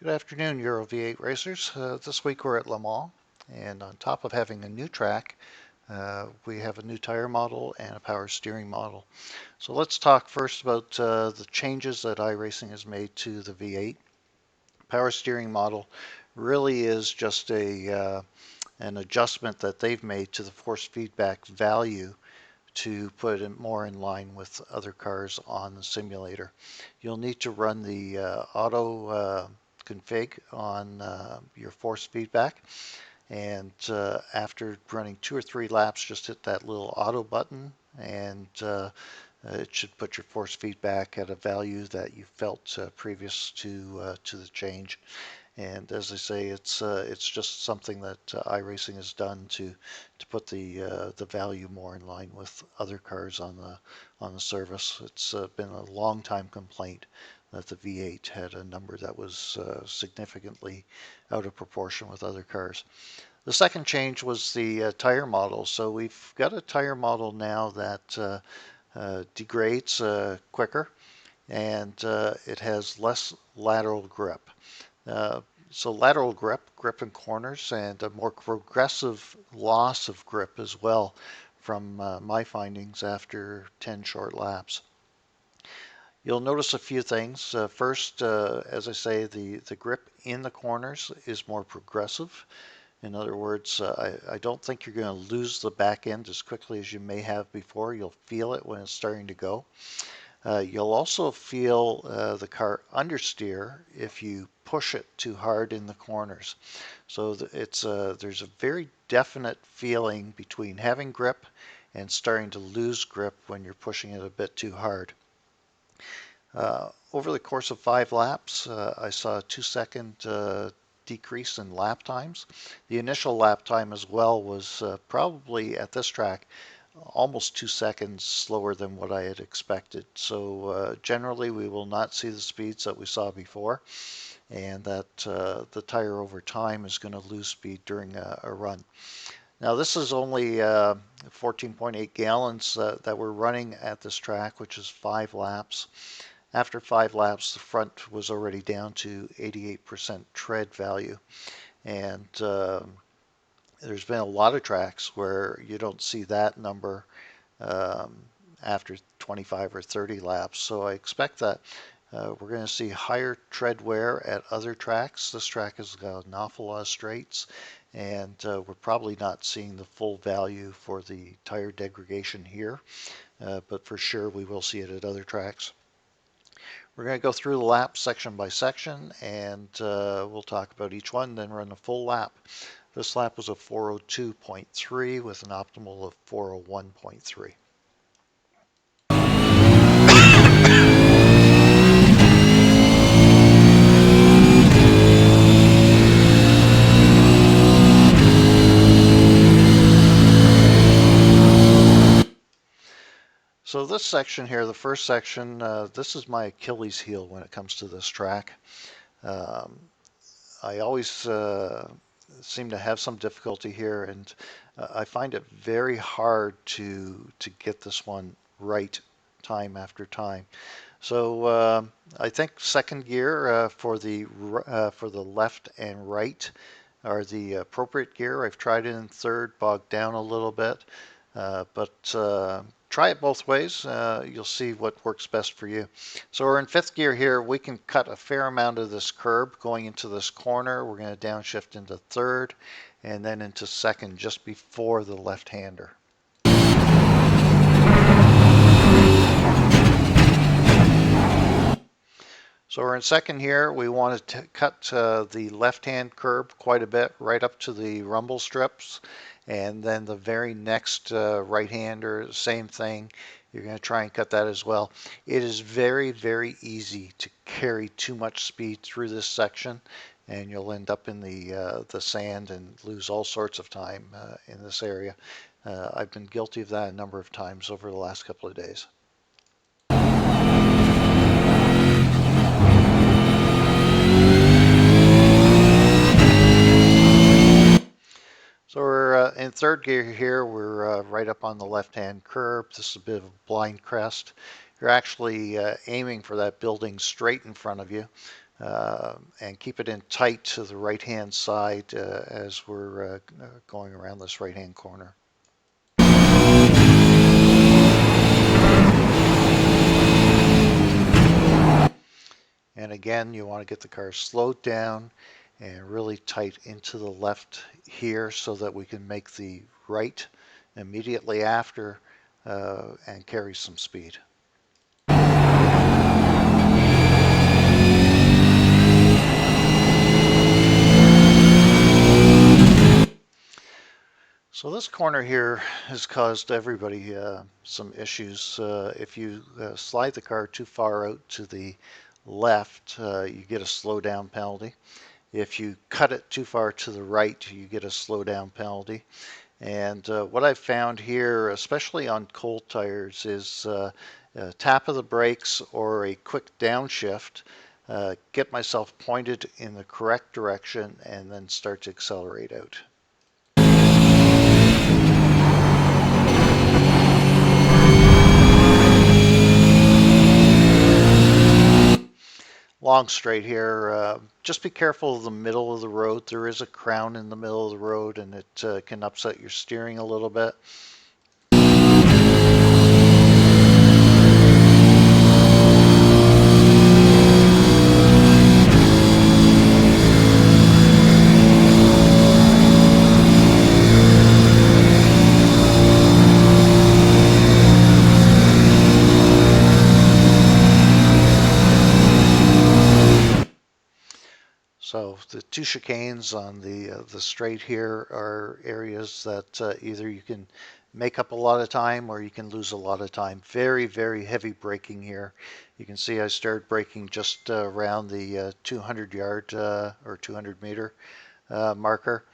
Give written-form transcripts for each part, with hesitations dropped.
Good afternoon, Euro V8 racers. This week we're at Le Mans, and on top of having a new track, we have a new tire model and a power steering model. So let's talk first about the changes that iRacing has made to the V8. Power steering model really is just an adjustment that they've made to the force feedback value to put it more in line with other cars on the simulator. You'll need to run the auto config on your force feedback, and after running 2 or 3 laps, just hit that little auto button, and it should put your force feedback at a value that you felt previous to the change. And as I say, it's just something that iRacing has done to put the value more in line with other cars on the service. It's been a long time complaint that the V8 had a number that was significantly out of proportion with other cars. The second change was the tire model. So we've got a tire model now that degrades quicker, and it has less lateral grip. So lateral grip in corners, and a more progressive loss of grip as well from my findings after 10 short laps. You'll notice a few things. First, as I say, the grip in the corners is more progressive. In other words, I don't think you're going to lose the back end as quickly as you may have before. You'll feel it when it's starting to go. You'll also feel the car understeer if you push it too hard in the corners. So there's a very definite feeling between having grip and starting to lose grip when you're pushing it a bit too hard. Over the course of 5 laps, I saw a 2-second decrease in lap times. The initial lap time as well was probably at this track almost 2 seconds slower than what I had expected. So generally we will not see the speeds that we saw before, and that the tire over time is going to lose speed during a run. Now this is only 14.8 gallons that we're running at this track, which is 5 laps. After 5 laps, the front was already down to 88% tread value, and there's been a lot of tracks where you don't see that number after 25 or 30 laps. So I expect that we're going to see higher tread wear at other tracks. This track has got an awful lot of straights, and we're probably not seeing the full value for the tire degradation here, but for sure we will see it at other tracks. We're going to go through the laps section by section, and we'll talk about each one, then run a full lap. This lap was a 402.3 with an optimal of 401.3. So this section here, the first section, this is my Achilles heel when it comes to this track. I always seem to have some difficulty here, and I find it very hard to get this one right time after time. So I think second gear for the left and right are the appropriate gear. I've tried it in third, bogged down a little bit, but try it both ways. You'll see what works best for you. So we're in fifth gear here. We can cut a fair amount of this curb going into this corner. We're going to downshift into third and then into second just before the left-hander. So we're in second here. We want to cut the left-hand curb quite a bit, right up to the rumble strips. And then the very next right-hander, same thing. You're going to try and cut that as well. It is very, very easy to carry too much speed through this section, and you'll end up in the sand and lose all sorts of time in this area. I've been guilty of that a number of times over the last couple of days. So we're in third gear here. We're right up on the left-hand curb. This is a bit of a blind crest. You're actually aiming for that building straight in front of you. and keep it in tight to the right hand side as we're going around this right hand corner. And again, you want to get the car slowed down and really tight into the left here so that we can make the right immediately after and carry some speed. So this corner here has caused everybody some issues. If you slide the car too far out to the left, you get a slow down penalty. If you cut it too far to the right, you get a slow down penalty. And what I've found here, especially on cold tires, is a tap of the brakes or a quick downshift, get myself pointed in the correct direction, and then start to accelerate out. Long straight here. Just be careful of the middle of the road. There is a crown in the middle of the road, and it can upset your steering a little bit. So the two chicanes on the straight here are areas that either you can make up a lot of time or you can lose a lot of time. Very, very heavy braking here. You can see I started braking just around the 200 yard or 200 meter marker.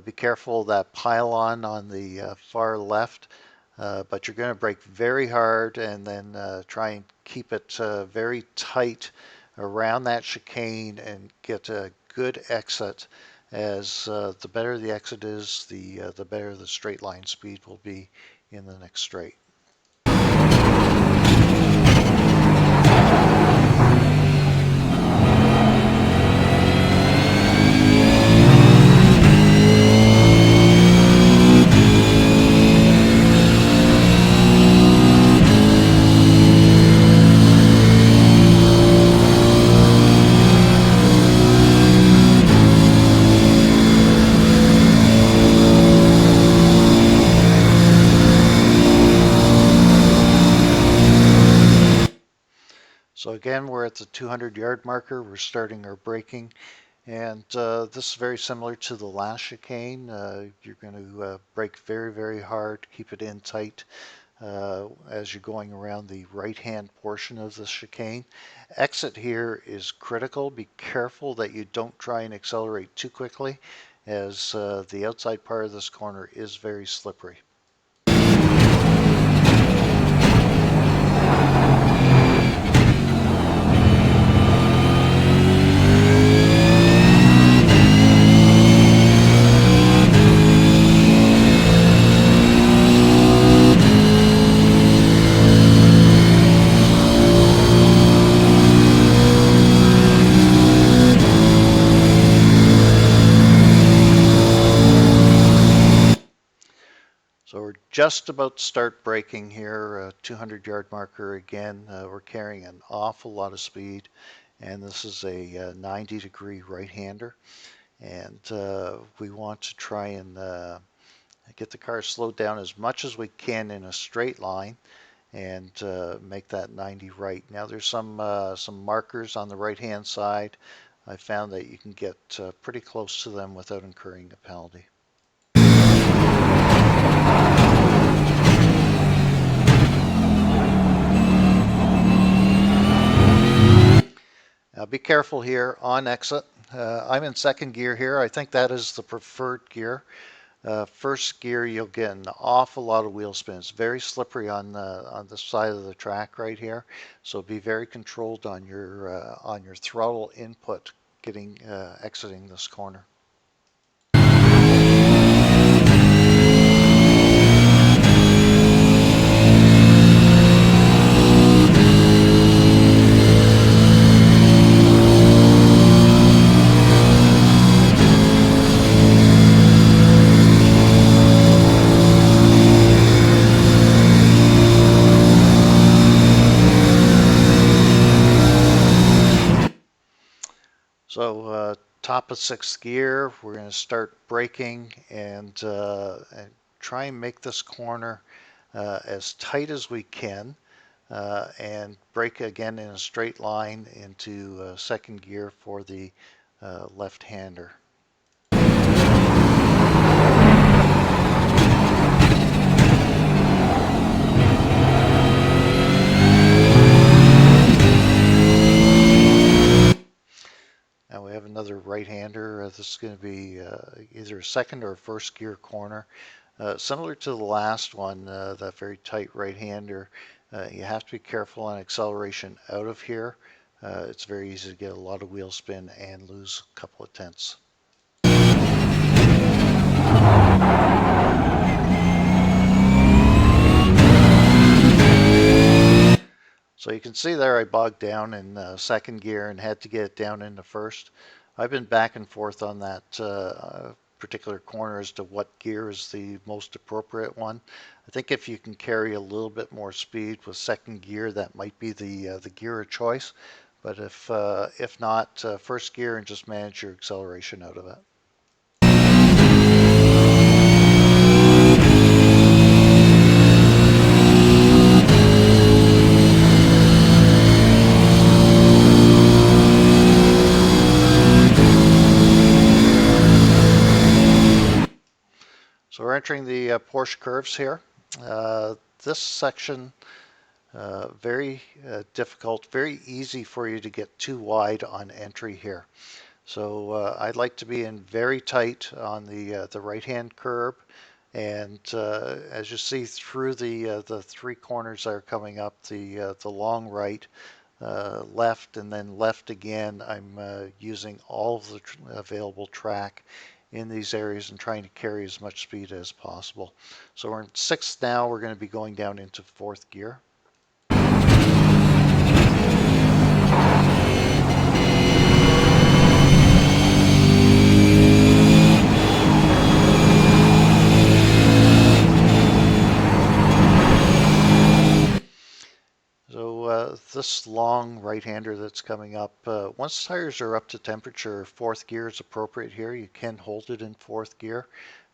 Be careful of that pylon on the far left, but you're going to brake very hard and then try and keep it very tight around that chicane and get a good exit, as the better the exit is, the better the straight line speed will be in the next straight. So again, we're at the 200 yard marker. We're starting our braking, and this is very similar to the last chicane. You're going to brake very, very hard, keep it in tight as you're going around the right-hand portion of the chicane. Exit here is critical. Be careful that you don't try and accelerate too quickly, as the outside part of this corner is very slippery. So we're just about to start braking here, 200 yard marker again. We're carrying an awful lot of speed, and this is a 90-degree right-hander. And we want to try and get the car slowed down as much as we can in a straight line and make that 90 right. Now there's some markers on the right-hand side. I found that you can get pretty close to them without incurring a penalty. Now be careful here on exit. I'm in second gear here. I think that is the preferred gear. First gear, you'll get an awful lot of wheel spin. It's very slippery on the side of the track right here. So be very controlled on your throttle input getting exiting this corner. So top of sixth gear, we're going to start braking and try and make this corner as tight as we can and brake again in a straight line into second gear for the left-hander. Now we have another right-hander. This is going to be either a second or first gear corner. Similar to the last one, that very tight right-hander, you have to be careful on acceleration out of here. It's very easy to get a lot of wheel spin and lose a couple of tenths. So you can see there I bogged down in second gear and had to get it down into first. I've been back and forth on that particular corner as to what gear is the most appropriate one. I think if you can carry a little bit more speed with second gear, that might be the gear of choice. But if not, first gear and just manage your acceleration out of it. So we're entering the Porsche curves here. This section very difficult, very easy for you to get too wide on entry here. So I'd like to be in very tight on the right-hand curb, and as you see through the three corners that are coming up, the long right, left, and then left again, I'm using all of the available track in these areas and trying to carry as much speed as possible. So we're in sixth now. We're going to be going down into fourth gear. So this long right-hander that's coming up, once tires are up to temperature, fourth gear is appropriate here. You can hold it in fourth gear,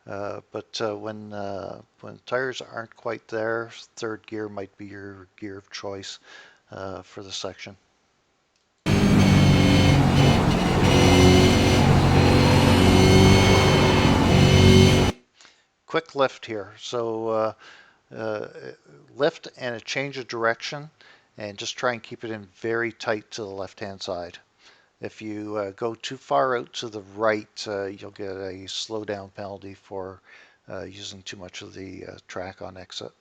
but when tires aren't quite there, third gear might be your gear of choice for the section. Quick lift here. So lift and a change of direction, and just try and keep it in very tight to the left-hand side. If you go too far out to the right, you'll get a slow down penalty for using too much of the track on exit.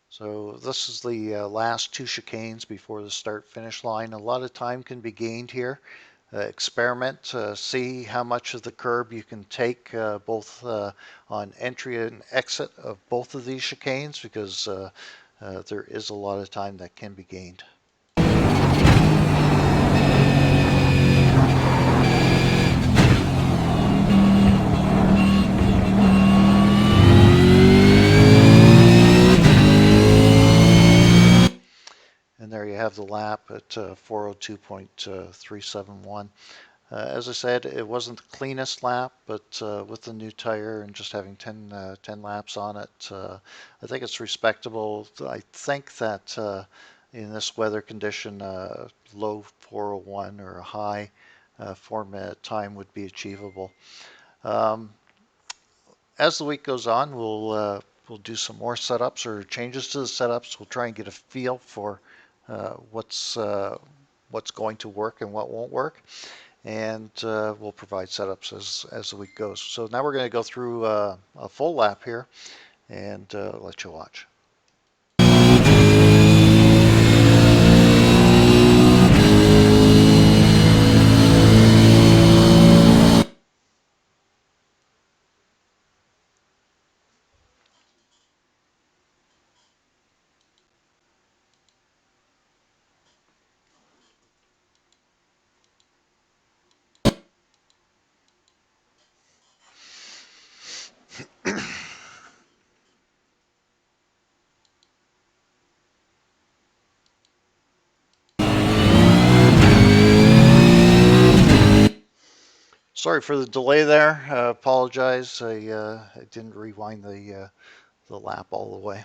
So this is the last two chicanes before the start finish line. A lot of time can be gained here. Experiment, see how much of the curb you can take both on entry and exit of both of these chicanes, because there is a lot of time that can be gained. And there you have the lap at 402.371. As I said, it wasn't the cleanest lap, but with the new tire and just having 10 laps on it, I think it's respectable. I think that in this weather condition, low 401 or a high 4-minute time would be achievable. As the week goes on, we'll do some more setups or changes to the setups. We'll try and get a feel for what's going to work and what won't work, and we'll provide setups as the week goes. So now we're going to go through a full lap here and let you watch. Sorry for the delay there. Apologize. I didn't rewind the lap all the way.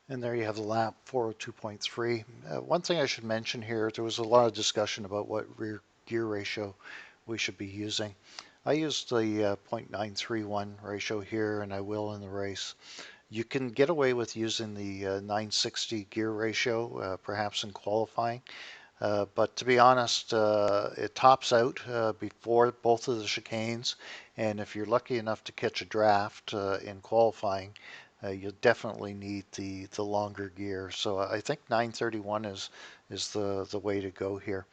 And there you have the lap 402.3. One thing I should mention here, there was a lot of discussion about what rear gear ratio we should be using. I used the 0.931 ratio here, and I will in the race. You can get away with using the 960 gear ratio, perhaps in qualifying. But to be honest, it tops out before both of the chicanes, and if you're lucky enough to catch a draft in qualifying, you'll definitely need the longer gear. So I think 931 is the way to go here.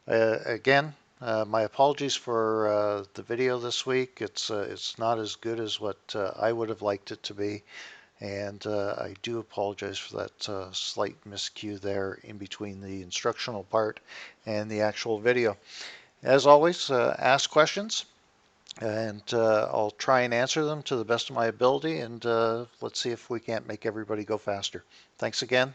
Again, my apologies for the video this week. It's not as good as what I would have liked it to be. And I do apologize for that slight miscue there in between the instructional part and the actual video. As always, ask questions, and I'll try and answer them to the best of my ability, and let's see if we can't make everybody go faster. Thanks again.